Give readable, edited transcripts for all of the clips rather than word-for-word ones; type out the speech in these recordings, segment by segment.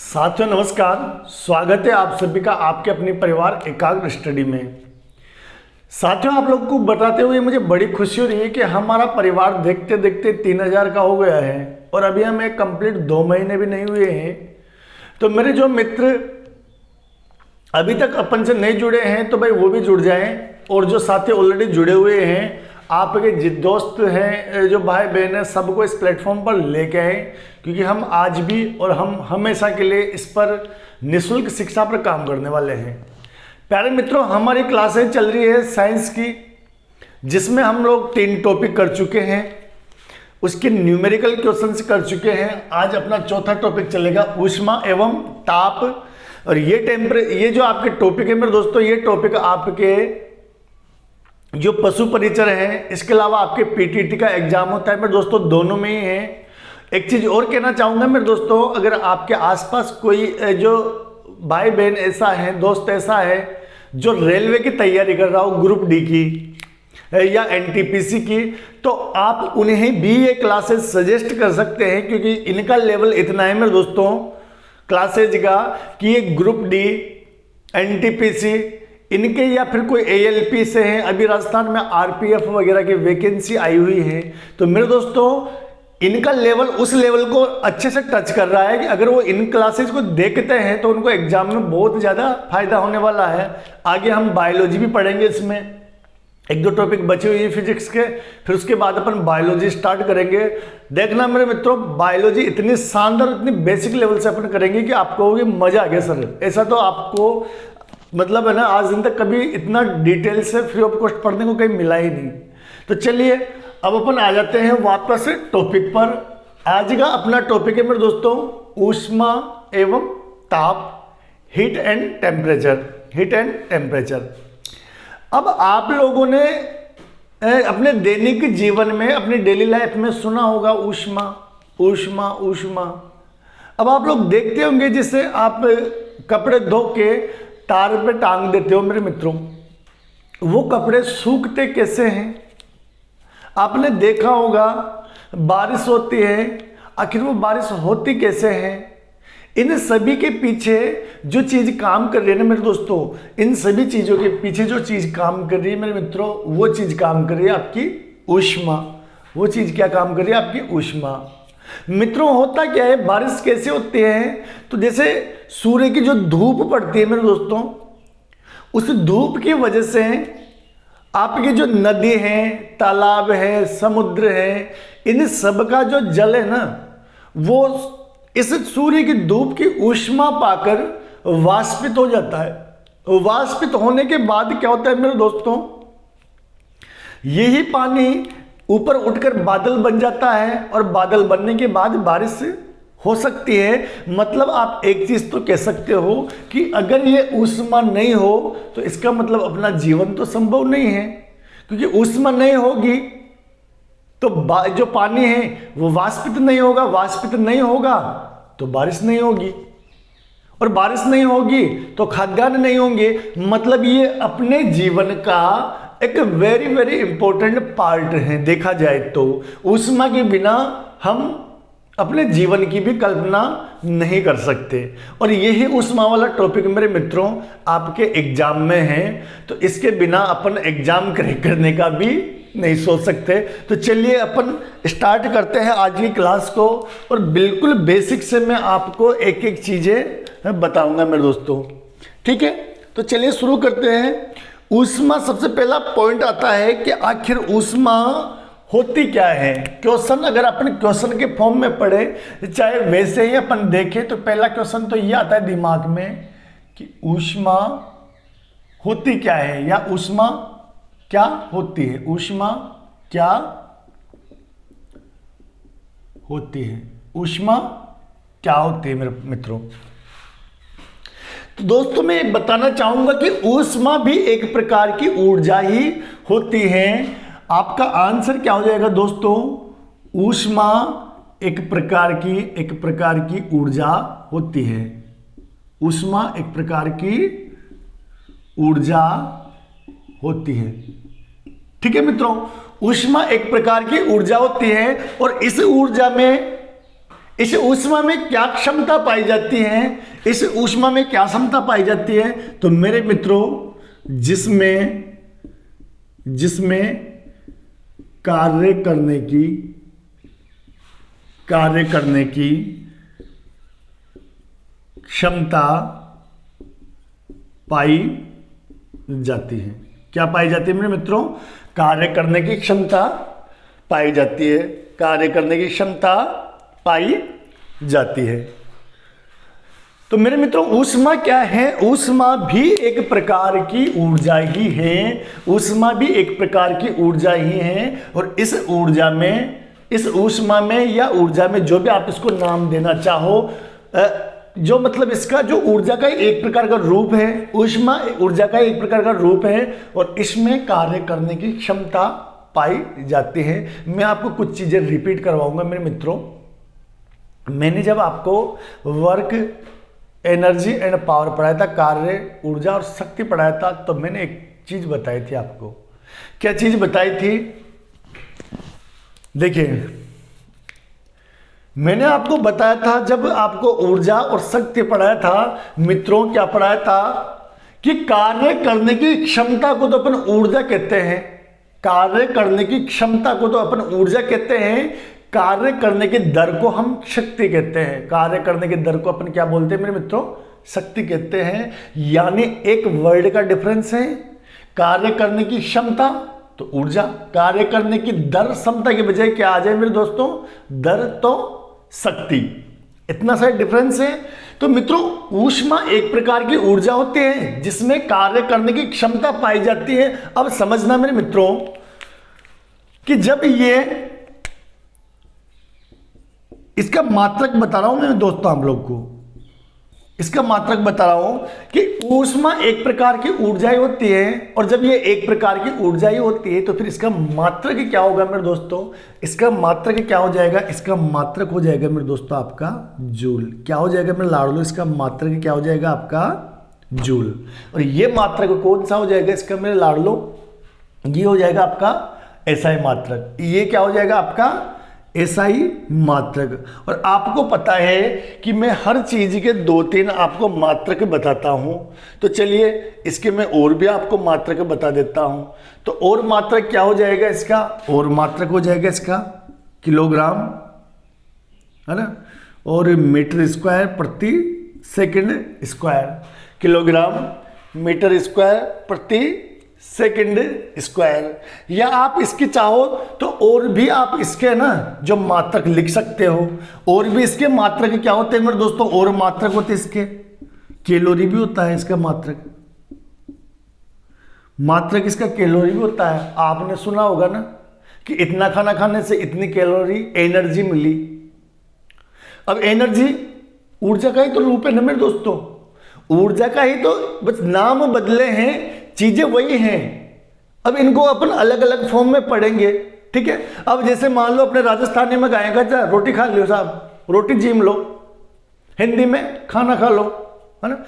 साथियों नमस्कार। स्वागत है आप सभी का आपके अपने परिवार एकाग्र स्टडी में। साथियों आप लोग को बताते हुए मुझे बड़ी खुशी हो रही है कि हमारा परिवार देखते देखते 3000 का हो गया है और अभी हमें कंप्लीट 2 महीने भी नहीं हुए हैं। तो मेरे जो मित्र अभी तक अपन से नहीं जुड़े हैं तो भाई वो भी जुड़ जाएं, और जो साथी ऑलरेडी जुड़े हुए हैं, आपके दोस्त हैं, जो भाई बहन हैं, सबको इस प्लेटफॉर्म पर लेके आए, क्योंकि हम आज भी और हम हमेशा के लिए इस पर निःशुल्क शिक्षा पर काम करने वाले हैं। प्यारे मित्रों, हमारी क्लासें चल रही है साइंस की, जिसमें हम लोग 3 टॉपिक कर चुके हैं, उसके न्यूमेरिकल क्वेश्चंस कर चुके हैं। आज अपना चौथा टॉपिक चलेगा ऊष्मा एवं ताप। और ये जो आपके टॉपिक है मेरे दोस्तों, ये टॉपिक आपके जो पशु परिचर है, इसके अलावा आपके पीटीटी का एग्जाम होता है मेरे दोस्तों, दोनों में ही है। एक चीज और कहना चाहूंगा मेरे दोस्तों, अगर आपके आसपास कोई जो भाई बहन ऐसा है, दोस्त ऐसा है जो रेलवे की तैयारी कर रहा हो, ग्रुप डी की या एनटीपीसी की, तो आप उन्हें भी ये क्लासेस सजेस्ट कर सकते हैं, क्योंकि इनका लेवल इतना है मेरे दोस्तों क्लासेज का कि ये ग्रुप डी, एनटीपीसी इनके या फिर कोई एएलपी से हैं। अभी राजस्थान में आरपीएफ वगैरह की वैकेंसी आई हुई है, तो मेरे दोस्तों इनका लेवल उस लेवल को अच्छे से टच कर रहा है कि अगर वो इन क्लासेस को देखते हैं तो उनको एग्जाम में बहुत ज़्यादा फायदा होने वाला है। आगे हम बायोलॉजी भी पढ़ेंगे, इसमें 1-2 टॉपिक बचे हुए हैं फिजिक्स के, फिर उसके बाद अपन बायोलॉजी स्टार्ट करेंगे। देखना मेरे मित्रों, बायोलॉजी इतनी शानदार, इतनी बेसिक लेवल से अपन करेंगे कि आपको मजा आ गया सर, ऐसा तो आपको मतलब है ना, आज दिन तक कभी इतना डिटेल से फ्री ऑफ कॉस्ट पढ़ने को कहीं मिला ही नहीं। तो चलिए अब अपन आ जाते हैं वापस टॉपिक पर। आज का अपना टॉपिक है मेरे दोस्तों ऊष्मा एवं ताप, हीट एंड टेम्परेचर। अब आप लोगों ने अपने दैनिक जीवन में, अपनी डेली लाइफ में सुना होगा ऊष्मा ऊष्मा ऊष्मा। अब आप लोग देखते होंगे जिससे आप कपड़े धो के तार पे टांग देते हो मेरे मित्रों, वो कपड़े सूखते कैसे हैं? आपने देखा होगा बारिश होती है, आखिर वो बारिश होती कैसे है? इन सभी के पीछे जो चीज़ काम कर रही है ना मेरे दोस्तों, इन सभी चीज़ों के पीछे जो चीज़ काम कर रही है मेरे मित्रों, वो चीज़ काम कर रही है आपकी ऊष्मा। वो चीज़ क्या काम कर रही है? आपकी ऊष्मा। मित्रों होता क्या है, बारिश कैसे होती है? तो जैसे सूर्य की जो धूप पड़ती है मेरे दोस्तों, उस धूप की वजह से आपकी जो नदी है, तालाब है, समुद्र है, इन सब का जो जल है ना, वो इस सूर्य की धूप की ऊष्मा पाकर वाष्पित हो जाता है। वाष्पित होने के बाद क्या होता है मेरे दोस्तों, यही पानी ऊपर उठकर बादल बन जाता है, और बादल बनने के बाद बारिश हो सकती है। मतलब आप एक चीज तो कह सकते हो कि अगर ये ऊष्मा नहीं हो तो इसका मतलब अपना जीवन तो संभव नहीं है, क्योंकि ऊष्मा नहीं होगी तो जो पानी है वो वाष्पित नहीं होगा, वाष्पित नहीं होगा तो बारिश नहीं होगी, और बारिश नहीं होगी तो खाद्यान्न नहीं होंगे। मतलब ये अपने जीवन का एक वेरी वेरी इंपॉर्टेंट पार्ट है देखा जाए तो। ऊष्मा के बिना हम अपने जीवन की भी कल्पना नहीं कर सकते, और यही ऊष्मा वाला टॉपिक मेरे मित्रों आपके एग्जाम में है, तो इसके बिना अपन एग्जाम क्रैक करने का भी नहीं सोच सकते। तो चलिए अपन स्टार्ट करते हैं आज की क्लास को, और बिल्कुल बेसिक से मैं आपको एक एक चीज़ें बताऊंगा मेरे दोस्तों, ठीक है? तो चलिए शुरू करते हैं। ऊष्मा, सबसे पहला पॉइंट आता है कि आखिर ऊष्मा होती क्या है। क्वेश्चन अगर अपन क्वेश्चन के फॉर्म में पढ़े, चाहे वैसे ही अपन देखें, तो पहला क्वेश्चन तो ये आता है दिमाग में कि ऊष्मा होती क्या है, या ऊष्मा क्या होती है। ऊष्मा क्या होती है? ऊष्मा क्या होती है मेरे मित्रों? तो दोस्तों मैं बताना चाहूंगा कि ऊष्मा भी एक प्रकार की ऊर्जा ही होती है। आपका आंसर क्या हो जाएगा दोस्तों? ऊष्मा एक प्रकार की ऊर्जा होती है। ऊष्मा एक प्रकार की ऊर्जा होती है, ठीक है मित्रों? ऊष्मा एक प्रकार की ऊर्जा होती है, और इस ऊर्जा में इस ऊष्मा में क्या क्षमता पाई जाती है, इस ऊष्मा में क्या क्षमता पाई जाती है? तो मेरे मित्रों, जिसमें कार्य करने की क्षमता पाई जाती है। क्या पाई जाती है मेरे मित्रों? कार्य करने की क्षमता पाई जाती है, कार्य करने की क्षमता पाई जाती है। तो मेरे मित्रों, ऊष्मा क्या है? ऊष्मा भी एक प्रकार की ऊर्जा ही है, ऊष्मा भी एक प्रकार की ऊर्जा ही है। और इस ऊष्मा में या ऊर्जा में, जो भी आप इसको नाम देना चाहो, जो मतलब इसका जो ऊर्जा का एक प्रकार का रूप है, ऊष्मा ऊर्जा का एक प्रकार का रूप है और इसमें कार्य करने की क्षमता पाई जाती है। मैं आपको कुछ चीजें रिपीट करवाऊंगा मेरे मित्रों। मैंने जब आपको वर्क, एनर्जी एंड पावर पढ़ाया था, कार्य, ऊर्जा और शक्ति पढ़ाया था, तो मैंने एक चीज बताई थी आपको। क्या चीज बताई थी? देखिए, मैंने आपको बताया था, जब आपको ऊर्जा और शक्ति पढ़ाया था मित्रों, क्या पढ़ाया था कि कार्य करने की क्षमता को तो अपन ऊर्जा कहते हैं, कार्य करने की क्षमता को तो अपन ऊर्जा कहते हैं, कार्य करने की दर को हम शक्ति कहते हैं। कार्य करने की दर को अपन क्या बोलते हैं मेरे मित्रों? शक्ति कहते हैं। यानी एक वर्ड का डिफरेंस है। कार्य करने की क्षमता तो ऊर्जा, कार्य करने की दर क्षमता के बजाय क्या आ जाए मेरे दोस्तों? दर तो शक्ति। इतना सा डिफरेंस है। तो मित्रों, ऊष्मा एक प्रकार की ऊर्जा होती है जिसमें कार्य करने की क्षमता पाई जाती है। अब समझना मेरे मित्रों कि जब ये, इसका मात्रक बता रहा हूं मैं दोस्तों, आप लोग को इसका मात्रक बता रहा हूं कि ऊष्मा एक प्रकार की ऊर्जा ही होती है, और जब ये एक प्रकार की ऊर्जा ही होती है तो फिर इसका मात्रक क्या होगा मेरे दोस्तों? इसका मात्रक क्या हो जाएगा? इसका मात्रक हो जाएगा मेरे दोस्तों आपका जूल। क्या हो जाएगा मेरे लाडलो? इसका मात्रक क्या हो जाएगा आपका? जूल। और ये मात्रक कौन सा हो जाएगा इसका मेरे लाडलो? ये हो जाएगा आपका एसआई मात्रक। ये क्या हो जाएगा आपका? एसआई मात्रक। और आपको पता है कि मैं हर चीज के 2-3 आपको मात्रक बताता हूं, तो चलिए इसके मैं और भी आपको मात्रक बता देता हूं। तो और मात्रक क्या हो जाएगा इसका? और मात्रक हो जाएगा इसका किलोग्राम, है ना, और मीटर स्क्वायर प्रति second square. Kilogram metre square प्रति सेकंड स्क्वायर। या आप इसकी चाहो तो और भी आप इसके ना जो मात्रक लिख सकते हो। और भी इसके मात्रक क्या होते हैं मेरे दोस्तों? और मात्रक होते हैं इसके, कैलोरी भी होता है इसका मात्रक। मात्रक इसका कैलोरी भी होता है। आपने सुना होगा ना कि इतना खाना खाने से इतनी कैलोरी एनर्जी मिली। अब एनर्जी ऊर्जा का ही तो रूप है ना मेरे दोस्तों, ऊर्जा का ही तो, बस नाम बदले हैं, चीजें वही हैं। अब इनको अपन अलग अलग फॉर्म में पढ़ेंगे, ठीक है। अब जैसे मान लो अपने राजस्थानी में गाएगा, रोटी खा लो साहब, रोटी जीम लो। हिंदी में खाना खा लो, है ना।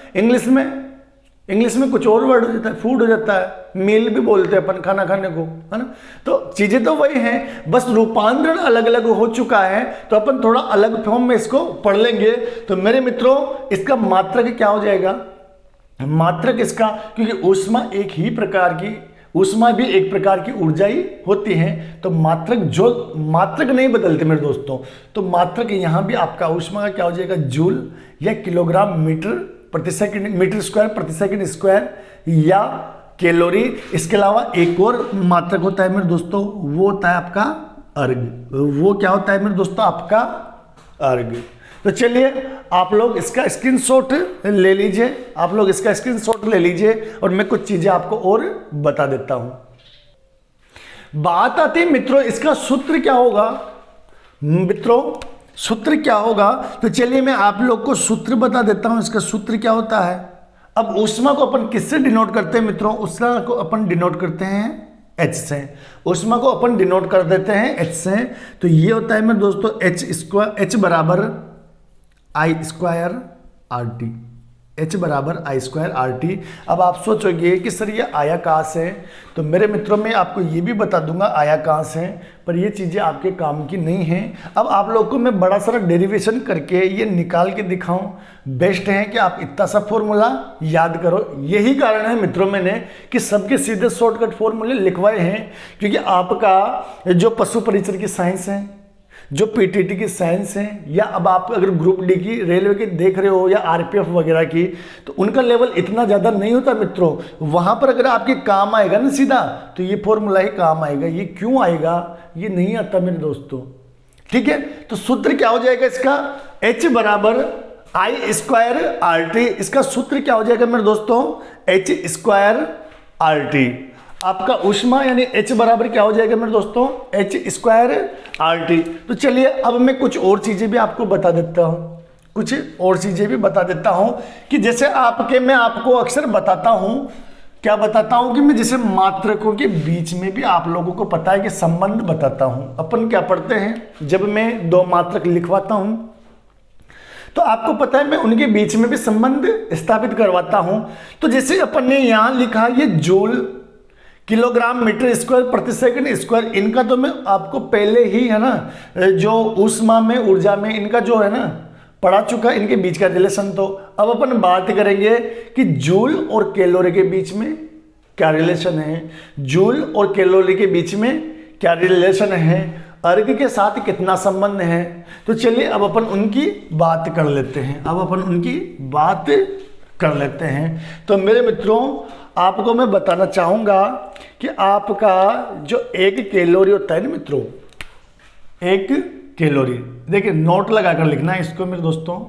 इंग्लिश में कुछ और वर्ड हो जाता है, फूड हो जाता है, मील भी बोलते हैं अपन खाना खाने को, है ना। तो चीजें तो वही हैं, बस रूपांतरण अलग अलग हो चुका है, तो अपन थोड़ा अलग फॉर्म में इसको पढ़ लेंगे। तो मेरे मित्रों, इसका मात्रक क्या हो जाएगा? मात्रक इसका, क्योंकि ऊष्मा एक ही प्रकार की, ऊष्मा भी एक प्रकार की ऊर्जा ही होती है, तो मात्रक नहीं बदलते मेरे दोस्तों। तो मात्रक यहां भी आपका ऊष्मा का क्या हो जाएगा? जूल या किलोग्राम मीटर प्रति सेकंड, मीटर स्क्वायर प्रति सेकंड स्क्वायर, या कैलोरी। इसके अलावा एक और मात्रक होता है मेरे दोस्तों, वो होता है आपका अर्ग। वो क्या होता है मेरे दोस्तों? आपका अर्ग। तो चलिए आप लोग इसका स्क्रीनशॉट ले लीजिए, आप लोग इसका स्क्रीनशॉट ले लीजिए, और मैं कुछ चीजें आपको और बता देता हूं। बात आती है मित्रों, इसका सूत्र क्या होगा? मित्रों सूत्र क्या होगा? तो चलिए मैं आप लोग को सूत्र बता देता हूं। इसका सूत्र क्या होता है? अब ऊष्मा को अपन किससे डिनोट करते हैं मित्रों? ऊष्मा को अपन डिनोट करते हैं H से। ऊष्मा को अपन डिनोट कर देते हैं H से। तो ये होता है मेरे दोस्तों H बराबर I स्क्वायर RT। H बराबर आई स्क्वायर आर टी। अब आप सोचोगे कि सर ये आया कहाँ से है, तो मेरे मित्रों में आपको ये भी बता दूंगा आया कहाँ से है, पर ये चीज़ें आपके काम की नहीं हैं। अब आप लोगों को मैं बड़ा सारा डेरिवेशन करके ये निकाल के दिखाऊं, बेस्ट है कि आप इतना सा फॉर्मूला याद करो। यही कारण है मित्रों मैंने कि सबके सीधे शॉर्टकट फॉर्मूले लिखवाए हैं, क्योंकि आपका जो पशु परिचर की साइंस है, जो पीटीटी की साइंस है, या अब आप अगर ग्रुप डी की रेलवे की देख रहे हो या आरपीएफ वगैरह की, तो उनका लेवल इतना ज़्यादा नहीं होता मित्रों। वहाँ पर अगर आपके काम आएगा ना सीधा, तो ये फॉर्मूला ही काम आएगा। ये क्यों आएगा, ये नहीं आता मेरे दोस्तों, ठीक है। तो सूत्र क्या हो जाएगा इसका, H बराबर आई स्क्वायर आर टी। इसका सूत्र क्या हो जाएगा मेरे दोस्तों, H स्क्वायर आर टी। आपका ऊष्मा यानी H बराबर क्या हो जाएगा मेरे दोस्तों, H स्क्वायर आर टी। तो चलिए अब मैं कुछ और चीज़ें भी आपको बता देता हूँ, कुछ और चीज़ें भी बता देता हूँ कि जैसे मैं आपको अक्सर बताता हूँ, क्या बताता हूँ कि मैं जैसे मात्रकों के बीच में भी आप लोगों को पता है कि संबंध बताता हूँ। अपन क्या पढ़ते हैं, जब मैं दो मात्रक लिखवाता हूँ तो आपको पता है मैं उनके बीच में भी संबंध स्थापित करवाता हूँ। तो जैसे अपन ने यहाँ लिखा ये जूल, किलोग्राम, मीटर स्क्वायर, प्रति सेकंड स्क्वायर, इनका तो मैं आपको पहले ही है ना, जो ऊष्मा में, ऊर्जा में इनका जो है ना पढ़ा चुका, इनके बीच का रिलेशन। तो अब अपन बात करेंगे कि जूल और कैलोरी के बीच में क्या रिलेशन है, जूल और कैलोरी के बीच में क्या रिलेशन है, अर्ग के साथ कितना संबंध है। तो चलिए अब अपन उनकी बात कर लेते हैं, कर लेते हैं। तो मेरे मित्रों आपको मैं बताना चाहूँगा कि आपका जो 1 कैलोरी होता है ना मित्रों, 1 कैलोरी, देखिए नोट लगा कर लिखना है इसको मेरे दोस्तों।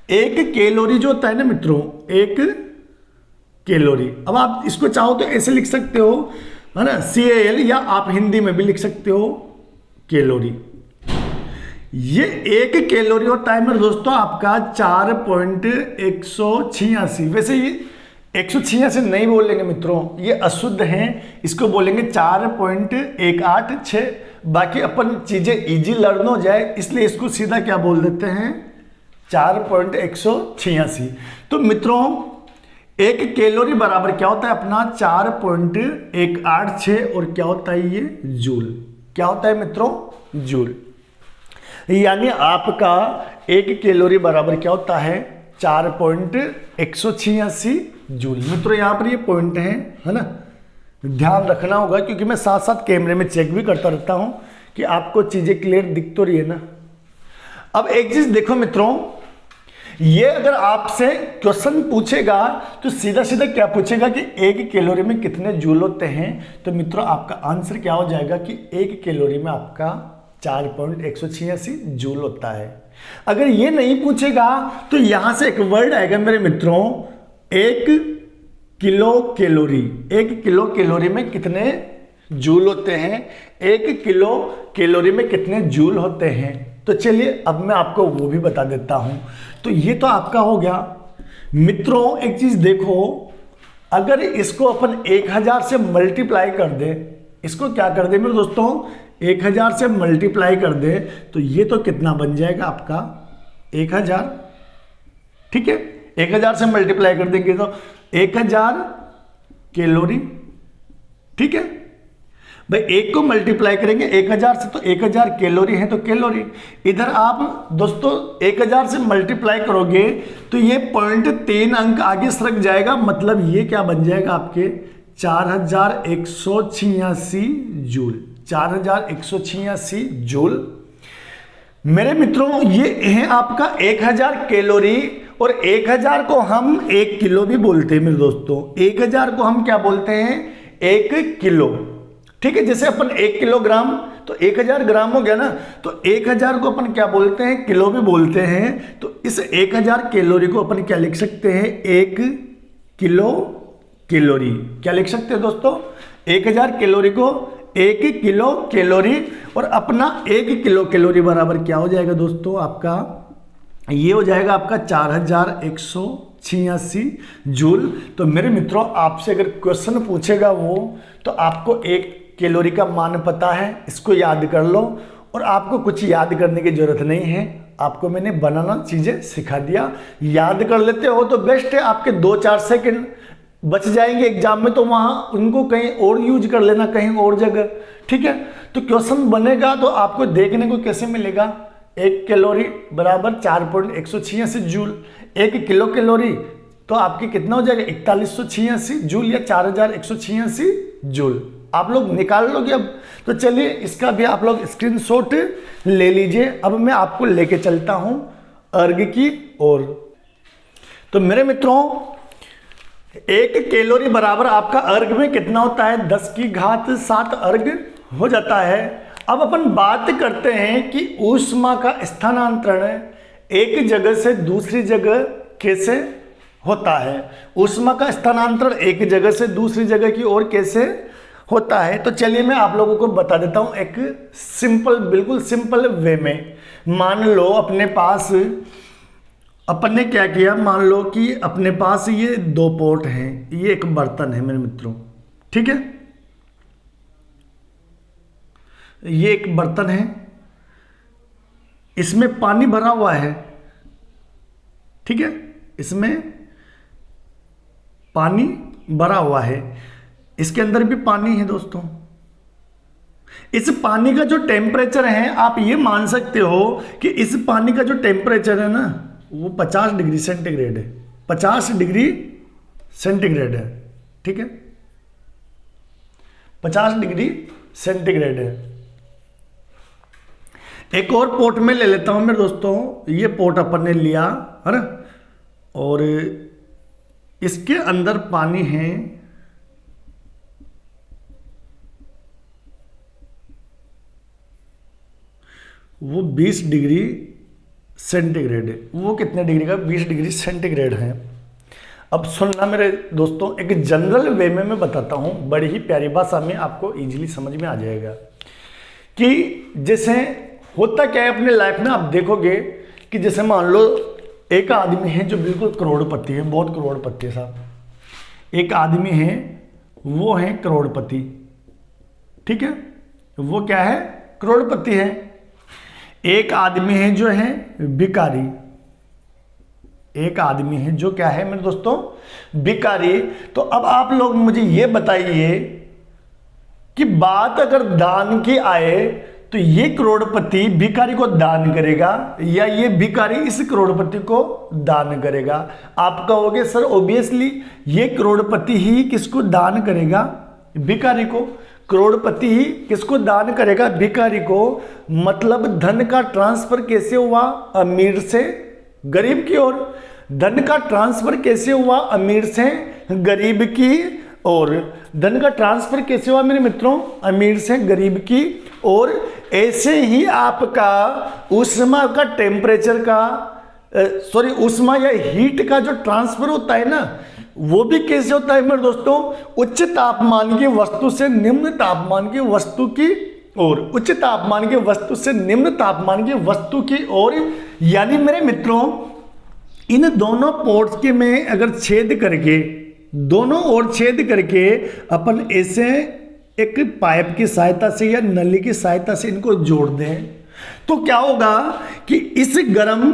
1 कैलोरी जो होता है ना मित्रों, 1 कैलोरी, अब आप इसको चाहो तो ऐसे लिख सकते हो है ना, CAL, या आप हिंदी में भी लिख सकते हो कैलोरी। ये 1 कैलोरी होता है मेरे दोस्तों आपका 4.186। वैसे ये 186 नहीं बोलेंगे मित्रों, ये अशुद्ध हैं, इसको बोलेंगे 4.186। बाकी अपन चीजें इजी लर्न हो जाए इसलिए इसको सीधा क्या बोल देते हैं, 4.186। तो मित्रों 1 कैलोरी बराबर क्या होता है अपना 4.186, और क्या होता है ये जूल, क्या होता है मित्रों, जूल। यानी आपका 1 कैलोरी बराबर क्या होता है 4.186 जूल। मित्रों यहाँ पर ये पॉइंट है ना, ध्यान रखना होगा, क्योंकि मैं साथ साथ कैमरे में चेक भी करता रहता हूँ कि आपको चीजें क्लियर दिख तो रही है ना। अब एक चीज देखो मित्रों, ये अगर आपसे क्वेश्चन पूछेगा तो सीधा सीधा क्या पूछेगा कि 1 कैलोरी में कितने जूल होते हैं। तो मित्रों आपका आंसर क्या हो जाएगा कि 1 कैलोरी में आपका 4.186 जूल होता है। अगर ये नहीं पूछेगा तो यहां से एक वर्ड आएगा मेरे मित्रों, 1 किलो कैलोरी। 1 किलो कैलोरी में कितने जूल होते हैं, 1 किलो कैलोरी में कितने जूल होते हैं। तो चलिए अब मैं आपको वो भी बता देता हूं। तो ये तो आपका हो गया मित्रों। एक चीज देखो, अगर इसको अपन 1000 से मल्टीप्लाई कर दे, इसको क्या कर दे मेरे दोस्तों 1000 से मल्टीप्लाई कर दे, तो ये तो कितना बन जाएगा आपका 1000, ठीक है। 1000 से मल्टीप्लाई कर देंगे तो 1000 कैलोरी, ठीक है भाई। 1 को मल्टीप्लाई करेंगे 1000 से तो 1000 कैलोरी है, तो कैलोरी। इधर आप दोस्तों 1000 से मल्टीप्लाई करोगे तो ये 0.3 अंक आगे सरक जाएगा, मतलब ये क्या बन जाएगा आपके 4186 जूल, 4186 जूल। मेरे मित्रों ये है आपका 1000 कैलोरी, और 1000 को हम 1 किलो भी बोलते हैं मेरे दोस्तों। 1000 को हम क्या बोलते हैं, 1 किलो, ठीक है। जैसे अपन 1 किलोग्राम तो 1000 ग्राम हो गया ना, तो 1000 को अपन क्या बोलते हैं, किलो भी बोलते हैं। तो इस 1000 कैलोरी को अपन क्या लिख सकते हैं, 1 किलो कैलोरी। क्या लिख सकते हैं दोस्तों, 1000 कैलोरी को 1 किलो कैलोरी, और अपना 1 किलो कैलोरी बराबर क्या हो जाएगा दोस्तों आपका, ये हो जाएगा आपका 4186 जूल। तो मेरे मित्रों आपसे अगर क्वेश्चन पूछेगा वो, तो आपको 1 कैलोरी का मान पता है, इसको याद कर लो, और आपको कुछ याद करने की जरूरत नहीं है। आपको मैंने बनाना चीज़ें सिखा दिया। याद कर लेते हो तो बेस्ट है, आपके 2-4 सेकंड बच जाएंगे एग्जाम में, तो वहाँ उनको कहीं और यूज कर लेना, कहीं और जगह। ठीक है, तो क्वेश्चन बनेगा तो आपको देखने को कैसे मिलेगा, 1 कैलोरी बराबर 4.186 जूल। 1 किलो कैलोरी तो आपकी कितना हो जाएगा, 4186 जूल या 4186 जूल। आप लोग निकाल लोगे अब। तो चलिए इसका भी आप लोग स्क्रीनशॉट ले लीजिए। अब मैं आपको लेके चलता हूं अर्घ की ओर। तो मेरे मित्रों 1 कैलोरी बराबर आपका अर्घ में कितना होता है, 10 की घात 7 अर्घ हो जाता है। अब अपन बात करते हैं कि ऊष्मा का स्थानांतरण एक जगह से दूसरी जगह कैसे होता है। ऊष्मा का स्थानांतरण एक जगह से दूसरी जगह की ओर कैसे होता है, तो चलिए मैं आप लोगों को बता देता हूं एक सिंपल, बिल्कुल सिंपल वे में। मान लो अपने पास, अपन ने क्या किया, मान लो कि अपने पास ये 2 पॉट हैं, ये एक बर्तन है मेरे मित्रों। ठीक है, ये एक बर्तन है, इसमें पानी भरा हुआ है। ठीक है, इसमें पानी भरा हुआ है, इसके अंदर भी पानी है दोस्तों। इस पानी का जो टेम्परेचर है, आप ये मान सकते हो कि इस पानी का जो टेम्परेचर है ना, वो 50 डिग्री सेंटीग्रेड है। 50 डिग्री सेंटीग्रेड है। ठीक है, 50 डिग्री सेंटीग्रेड है। एक और पोट में ले लेता हूं मेरे दोस्तों। ये पोट अपन ने लिया है ना, और इसके अंदर पानी है, वो 20 डिग्री सेंटीग्रेड है। वो कितने डिग्री का, 20 डिग्री सेंटीग्रेड है। अब सुनना मेरे दोस्तों, एक जनरल वे में मैं बताता हूं, बड़ी ही प्यारी भाषा में, आपको इजीली समझ में आ जाएगा कि जैसे होता क्या है अपने लाइफ में। आप देखोगे कि जैसे मान लो एक आदमी है जो बिल्कुल करोड़पति है, बहुत करोड़पति है साहब। एक आदमी है, वो है करोड़पति। ठीक है, वो क्या है, करोड़पति है। एक आदमी है जो है भिखारी। एक आदमी है जो क्या है मेरे दोस्तों, भिखारी। तो अब आप लोग मुझे ये बताइए कि बात अगर दान की आए तो ये करोड़पति भिखारी को दान करेगा या ये भिखारी इस करोड़पति को दान करेगा। आप कहोगे सर ऑब्वियसली ये करोड़पति ही किसको दान करेगा, भिखारी को। करोड़पति ही किसको दान करेगा, भिखारी को। मतलब धन का ट्रांसफर कैसे हुआ, अमीर से गरीब की ओर। धन का ट्रांसफर कैसे हुआ, अमीर से गरीब की ओर। धन का ट्रांसफर कैसे हुआ मेरे मित्रों, अमीर से गरीब की ओर। ऐसे ही आपका ऊष्मा का टेम्परेचर का ऊष्मा या हीट का जो ट्रांसफर होता है ना, वो भी कैसे होता है मेरे दोस्तों, उच्च तापमान की वस्तु से निम्न तापमान की वस्तु की ओर। उच्च तापमान की वस्तु से निम्न तापमान की वस्तु की ओर। यानी मेरे मित्रों इन दोनों पोर्ट्स के में अगर छेद करके, दोनों ओर छेद करके अपन ऐसे एक पाइप की सहायता से या नली की सहायता से इनको जोड़ दें, तो क्या होगा कि इस गर्म,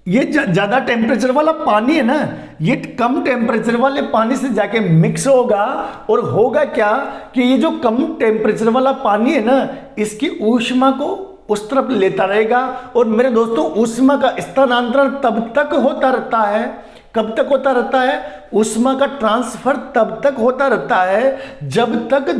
ये ज्यादा टेम्परेचर वाला पानी है ना, ये कम टेम्परेचर वाले पानी से जाके मिक्स होगा। और होगा क्या कि ये जो कम टेम्परेचर वाला पानी है ना, इसकी ऊष्मा को उस तरफ लेता रहेगा। और मेरे दोस्तों ऊष्मा का स्थानांतरण तब तक होता रहता है, कब तक होता रहता है, ऊष्मा का ट्रांसफर तब तक होता रहता है जब तक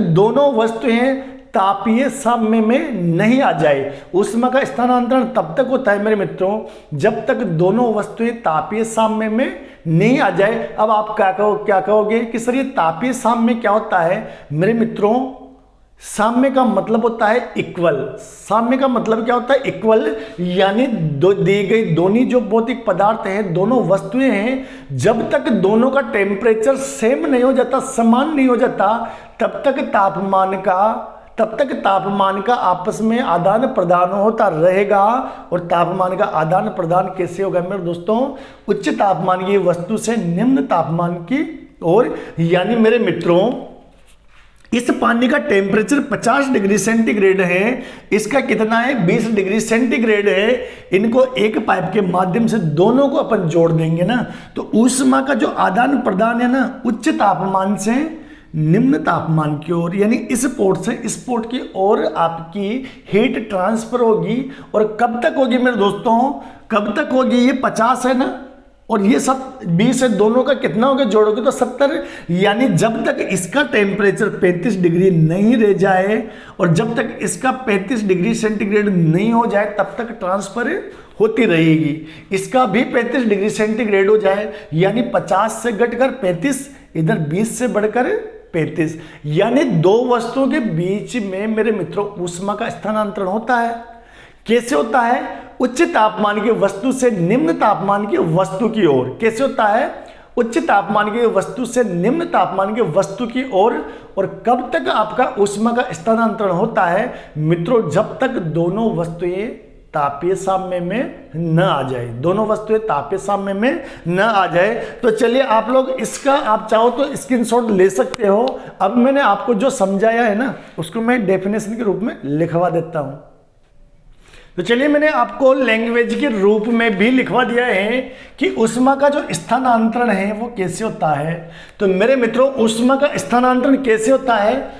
दोनों वस्तुएं तापीय साम्य में नहीं आ जाए। ऊष्मा का स्थानांतरण तब तक होता है मेरे मित्रों जब तक दोनों वस्तुएं तापीय साम्य में नहीं आ जाए। अब आप क्या कहोगे कि सर ये तापीय साम्य क्या होता है मेरे मित्रों। साम्य का मतलब होता है इक्वल। साम्य का मतलब क्या होता है, इक्वल। यानी दी गई दोनों जो भौतिक पदार्थ हैं, दोनों वस्तुएं हैं, जब तक दोनों का टेम्परेचर सेम नहीं हो जाता, समान नहीं हो जाता, तब तक तापमान का आपस में आदान प्रदान होता रहेगा। और तापमान का आदान प्रदान कैसे होगा मेरे दोस्तों, उच्च तापमान की वस्तु से निम्न तापमान की ओर। यानी मेरे मित्रों इस पानी का टेम्परेचर 50 डिग्री सेंटीग्रेड है, इसका कितना है 20 डिग्री सेंटीग्रेड है। इनको एक पाइप के माध्यम से दोनों को अपन जोड़ देंगे ना, तो ऊष्मा का जो आदान प्रदान है ना, उच्च तापमान से निम्न तापमान की ओर, यानी इस पोर्ट से इस पोर्ट की ओर आपकी हीट ट्रांसफर होगी। और कब तक होगी मेरे दोस्तों, कब तक होगी, ये 50 है ना, और ये 20 है, दोनों का कितना होगा जोड़ोगे तो 70, यानी जब तक इसका टेम्परेचर 35 डिग्री नहीं रह जाए और जब तक इसका 35 डिग्री सेंटीग्रेड नहीं हो जाए तब तक ट्रांसफर होती रहेगी। इसका भी 35 डिग्री सेंटीग्रेड हो जाए, यानी 50 से घटकर 35, इधर 20 से बढ़कर 35, यानी दो वस्तुओं के बीच में मेरे मित्रों ऊष्मा का स्थानांतरण होता है। कैसे होता है, उच्च तापमान की वस्तु से निम्न तापमान की वस्तु की ओर। कैसे होता है, उच्च तापमान की वस्तु से निम्न तापमान की वस्तु की ओर। और कब तक आपका ऊष्मा का स्थानांतरण होता है मित्रों, जब तक दोनों वस्तुएं तापीय साम्य में न आ जाए, दोनों वस्तुएं तापीय साम्य में न आ जाए। तो चलिए आप लोग इसका आप चाहो तो स्क्रीनशॉट ले सकते हो। अब मैंने आपको जो समझाया है ना, उसको मैं डेफिनेशन के रूप में लिखवा देता हूं। तो चलिए मैंने आपको लैंग्वेज के रूप में भी लिखवा दिया है कि ऊष्मा का जो स्थानांतरण है वो कैसे होता है। तो मेरे मित्रों, ऊष्मा का स्थानांतरण कैसे होता है,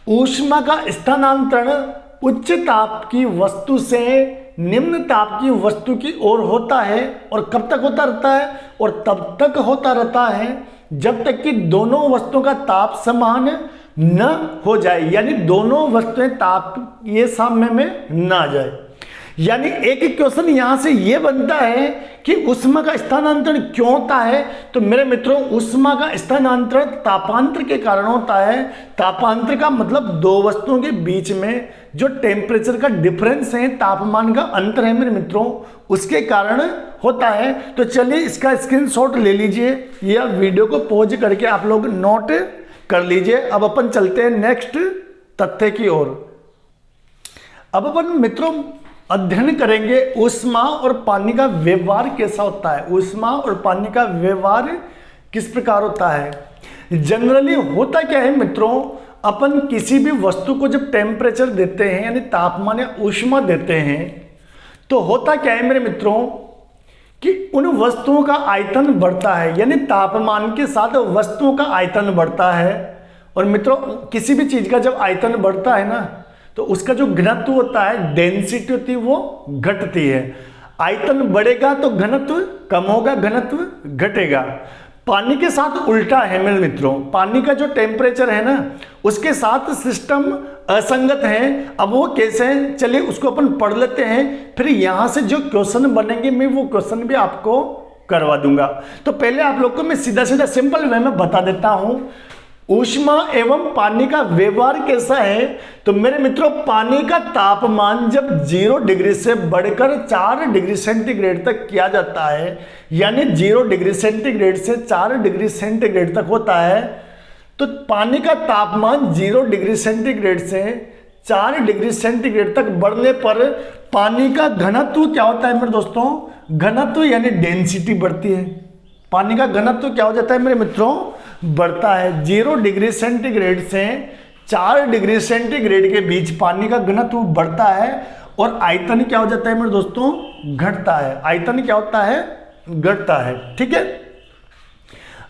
ऊष्मा का स्थानांतरण उच्च ताप की वस्तु से निम्न ताप की वस्तु की ओर होता है। और कब तक होता रहता है, और तब तक होता रहता है जब तक कि दोनों वस्तुओं का ताप समान न हो जाए, यानी दोनों वस्तुएं ताप ये साम्य में न आ जाए। यानी एक क्वेश्चन यहां से यह बनता है कि ऊष्मा का स्थानांतरण क्यों होता है। तो मेरे मित्रों, ऊष्मा का स्थानांतरण तापांतर के कारण होता है। तापांतर का मतलब दो वस्तुओं के बीच में जो टेम्परेचर का डिफरेंस है, तापमान का अंतर है मेरे मित्रों, उसके कारण होता है। तो चलिए इसका स्क्रीनशॉट ले लीजिए या वीडियो को पॉज करके आप लोग नोट कर लीजिए। अब अपन चलते हैं नेक्स्ट तथ्य की ओर। अब अपन मित्रों अध्ययन करेंगे ऊष्मा और पानी का व्यवहार कैसा होता है। ऊष्मा और पानी का व्यवहार किस प्रकार होता है। जनरली होता क्या है मित्रों, अपन किसी भी वस्तु को जब टेम्परेचर देते हैं यानी तापमान या ऊष्मा देते हैं, तो होता क्या है मेरे मित्रों कि उन वस्तुओं का आयतन बढ़ता है, यानी तापमान के साथ वस्तुओं का आयतन बढ़ता है। और मित्रों, किसी भी चीज का जब आयतन बढ़ता है ना, तो उसका जो घनत्व होता है, डेंसिटी होती है, वो घटती है। आयतन बढ़ेगा तो घनत्व कम होगा, घनत्व घटेगा। पानी के साथ उल्टा है मेरे मित्रों, पानी का जो टेम्परेचर है ना, उसके साथ सिस्टम असंगत है। अब वो कैसे है, चलिए उसको अपन पढ़ लेते हैं, फिर यहां से जो क्वेश्चन बनेंगे मैं वो क्वेश्चन भी आपको करवा दूंगा। तो पहले आप लोग को मैं सीधा सीधा सिंपल वे में बता देता हूं ऊष्मा एवं पानी का व्यवहार कैसा है। तो मेरे मित्रों, पानी का तापमान जब 0 डिग्री से बढ़कर 4 डिग्री सेंटीग्रेड तक किया जाता है, यानी 0 डिग्री सेंटीग्रेड से 4 डिग्री सेंटीग्रेड तक होता है, तो पानी का तापमान 0 डिग्री सेंटीग्रेड से 4 डिग्री सेंटीग्रेड तक बढ़ने पर पानी का घनत्व क्या होता है मेरे दोस्तों, घनत्व यानी डेंसिटी बढ़ती है। पानी का घनत्व क्या हो जाता है मेरे मित्रों, बढ़ता है। 0 डिग्री सेंटीग्रेड से 4 डिग्री सेंटीग्रेड के बीच पानी का घनत्व बढ़ता है और आयतन क्या हो जाता है मेरे दोस्तों, घटता है। आयतन क्या होता है, घटता है। ठीक है।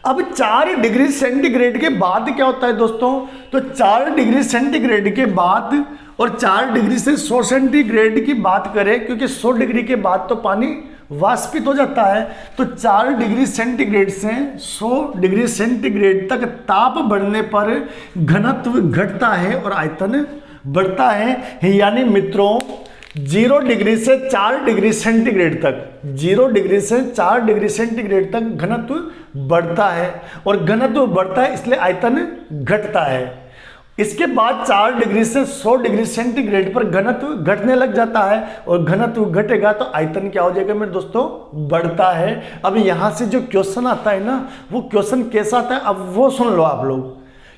अब 4 डिग्री सेंटीग्रेड के बाद क्या होता है दोस्तों, तो 4 डिग्री सेंटीग्रेड के बाद और 4 डिग्री से 100 सेंटीग्रेड की बात करें, क्योंकि 100 डिग्री के बाद तो पानी वाष्पित हो जाता है, तो 4 डिग्री सेंटीग्रेड से 100 डिग्री सेंटीग्रेड तक ताप बढ़ने पर घनत्व घटता है और आयतन बढ़ता है। यानी मित्रों 0 डिग्री से 4 डिग्री सेंटीग्रेड तक, 0 डिग्री से 4 डिग्री सेंटीग्रेड तक घनत्व बढ़ता है और घनत्व बढ़ता है इसलिए आयतन घटता है। इसके बाद 4 डिग्री से 100 डिग्री सेंटीग्रेड पर घनत्व घटने लग जाता है और घनत्व घटेगा तो आयतन क्या हो जाएगा मेरे दोस्तों, बढ़ता है। अब यहां से जो क्वेश्चन आता है ना, वो क्वेश्चन कैसा आता है अब वो सुन लो आप लोग।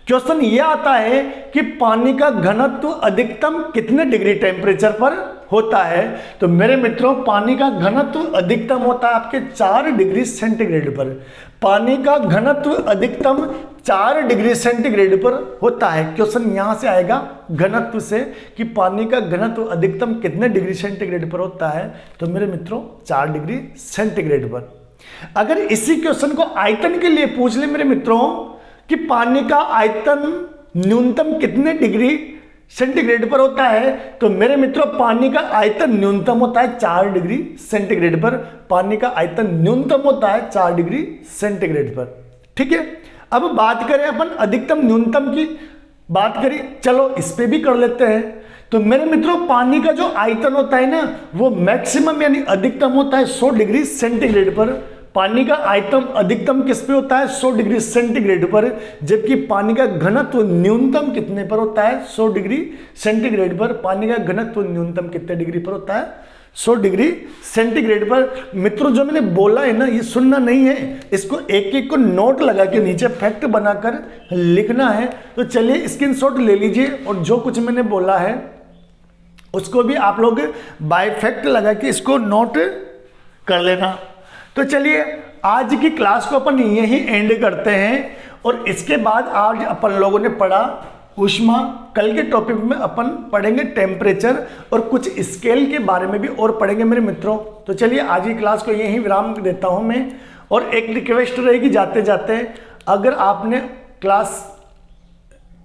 क्वेश्चन ये आता है कि पानी का घनत्व अधिकतम कितने डिग्री टेम्परेचर पर होता है। तो मेरे मित्रों, पानी का घनत्व अधिकतम होता है आपके 4 डिग्री सेंटीग्रेड पर। पानी का घनत्व अधिकतम 4 डिग्री सेंटीग्रेड पर होता है। क्वेश्चन यहां से आएगा घनत्व से कि पानी का घनत्व अधिकतम कितने डिग्री सेंटीग्रेड पर होता है। तो मेरे मित्रों 4 डिग्री सेंटीग्रेड पर। अगर इसी क्वेश्चन को आयतन के लिए पूछ ले मेरे मित्रों कि पानी का आयतन न्यूनतम कितने डिग्री सेंटीग्रेड पर होता है, तो मेरे मित्रों पानी का आयतन न्यूनतम होता है 4 डिग्री सेंटीग्रेड पर। पानी का आयतन न्यूनतम होता है 4 डिग्री सेंटीग्रेड पर। ठीक है, अब बात करें अपन अधिकतम न्यूनतम की बात करें, चलो इस पे भी कर लेते हैं। तो मेरे मित्रों पानी का जो आयतन होता है ना, वो मैक्सिमम यानी अधिकतम होता है 100 डिग्री सेंटीग्रेड पर। पानी का आयतन अधिकतम किस पे होता है? 100 डिग्री सेंटीग्रेड पर। जबकि पानी का घनत्व न्यूनतम कितने पर होता है? 100 डिग्री सेंटीग्रेड पर। पानी का घनत्व न्यूनतम कितने डिग्री पर होता है? 100 डिग्री सेंटीग्रेड पर। मित्रों जो मैंने बोला है ना, ये सुनना नहीं है, इसको एक एक को नोट लगा के नीचे फैक्ट बनाकर लिखना है। तो चलिए स्क्रीनशॉट ले लीजिए और जो कुछ मैंने बोला है उसको भी आप लोग बाय फैक्ट लगा के इसको नोट कर लेना। तो चलिए आज की क्लास को अपन यहीं एंड करते हैं और इसके बाद आज अपन लोगों ने पढ़ा ऊष्मा। कल के टॉपिक में अपन पढ़ेंगे टेम्परेचर और कुछ स्केल के बारे में भी और पढ़ेंगे मेरे मित्रों। तो चलिए आज की क्लास को यहीं विराम देता हूं मैं। और एक रिक्वेस्ट रहेगी जाते जाते, अगर आपने क्लास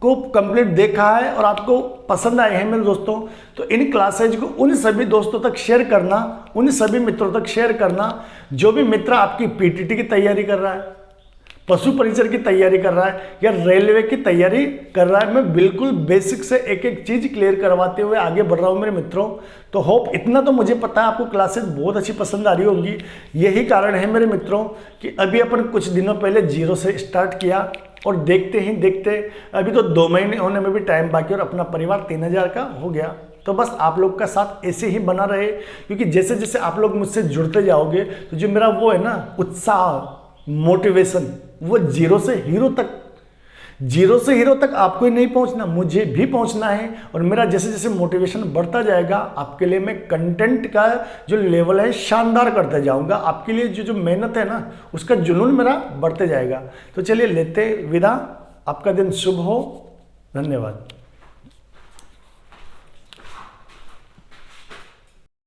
को कंप्लीट देखा है और आपको पसंद आए हैं मेरे दोस्तों, तो इन क्लासेज को उन सभी दोस्तों तक शेयर करना, उन सभी मित्रों तक शेयर करना जो भी मित्र आपकी पीटीटी की तैयारी कर रहा है, पशु परिचर की तैयारी कर रहा है या रेलवे की तैयारी कर रहा है। मैं बिल्कुल बेसिक से एक एक चीज क्लियर करवाते हुए आगे बढ़ रहा हूं मेरे मित्रों। तो होप इतना तो मुझे पता है आपको क्लासेस बहुत अच्छी पसंद आ रही होंगी। यही कारण है मेरे मित्रों कि अभी अपन कुछ दिनों पहले 0 से स्टार्ट किया और देखते ही देखते अभी तो 2 महीने होने में भी टाइम बाकी और अपना परिवार 3000 का हो गया। तो बस आप लोग का साथ ऐसे ही बना रहे, क्योंकि जैसे जैसे आप लोग मुझसे जुड़ते जाओगे तो जो मेरा वो है ना उत्साह, मोटिवेशन, वो 0 से हीरो तक आपको ही नहीं पहुंचना, मुझे भी पहुंचना है। और मेरा जैसे जैसे मोटिवेशन बढ़ता जाएगा आपके लिए मैं कंटेंट का जो लेवल है शानदार करते जाऊंगा। आपके लिए जो मेहनत है ना उसका जुनून मेरा बढ़ते जाएगा। तो चलिए लेते विदा, आपका दिन शुभ हो, धन्यवाद।